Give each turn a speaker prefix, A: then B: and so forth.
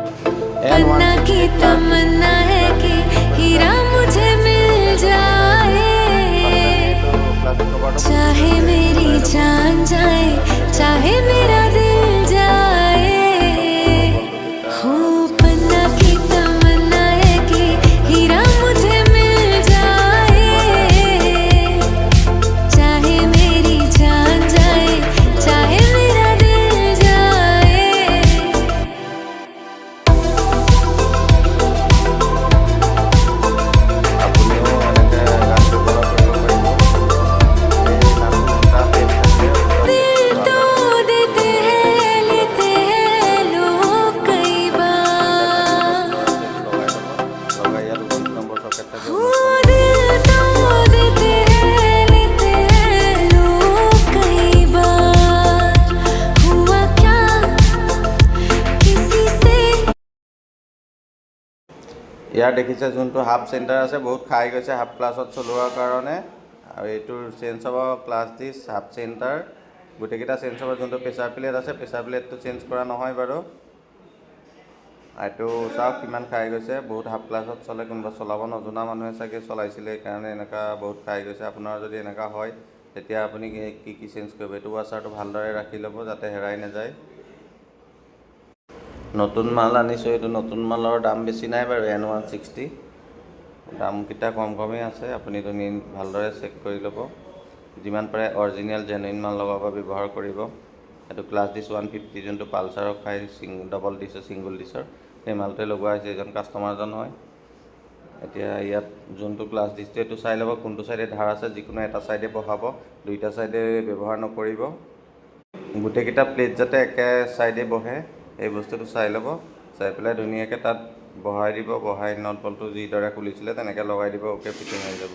A: पन्ना की तमन्ना है कि हीरा मुझे मिल जाए, चाहे मेरी जान जाए, चाहे मेरा दिल जाए। हो पन्ना की तमन्ना है कि हीरा मुझे मिल जाए, चाहे मेरी जान जाए, चाहे मेरा दिल जाए। दिल तो देते हैं लेते हैं लोग कई बार, हो दिल तो देते हैं लेते हैं लोग कई बार। हुआ क्या किसी से
B: ইয়াৰ দেখিছে যোনটো হাফ চেণ্টাৰ আছে বহুত খাই গৈছে হাফ ক্লাছত চলোৱাৰ কাৰণে আৰু এইটোৰ চেঞ্জ হ'ব ক্লাছ দিছ হাফ চেণ্টাৰ গোটেইকেইটা চেঞ্জ হ'ব যোনটো প্ৰেছাৰ প্লেট আছে প্ৰেছাৰ প্লেটটো চেঞ্জ কৰা নহয় বাৰু এইটো চাওক কিমান খাই গৈছে বহুত হাফ ক্লাছত চলে কোনোবা চলাব নজনা মানুহে চাগে চলাইছিলে সেইকাৰণে এনেকুৱা বহুত খাই গৈছে আপোনাৰ যদি এনেকুৱা হয় তেতিয়া আপুনি কি কি চেঞ্জ কৰিব এইটো ৱাছাৰটো ভালদৰে ৰাখি ল'ব যাতে হেৰাই নাযায় নতুন মাল আনিছোঁ এইটো নতুন মালৰ দাম বেছি নাই বাৰু N160 দামকেইটা কম কমেই আছে আপুনি ভালদৰে চেক কৰি ল'ব যিমান পাৰে অৰিজিনেল জেনুইন মাল লগাব ব্যৱহাৰ কৰিব এইটো ক্লাছ ডিছ 150 যোনটো পালচাৰৰ খাই ডবল ডিছৰ ছিংগল ডিছৰ সেই মালটোৱে লগোৱা হৈছে এজন কাষ্টমাৰজন হয় এতিয়া ইয়াত যোনটো ক্লাছ ডিছটো এইটো চাই ল'ব কোনটো চাইডে ধাৰ আছে যিকোনো এটা চাইডে বহাব দুইটা চাইডে ব্যৱহাৰ নকৰিব গোটেইকেইটা প্লেট যাতে একে চাইডে বহে এই বস্তুটো চাই ল'ব চাই পেলাই ধুনীয়াকৈ তাত বহাই দিব বহাই নট বলটো যিদৰে খুলিছিলে তেনেকৈ লগাই দিব ওকে ফিটিং হৈ যাব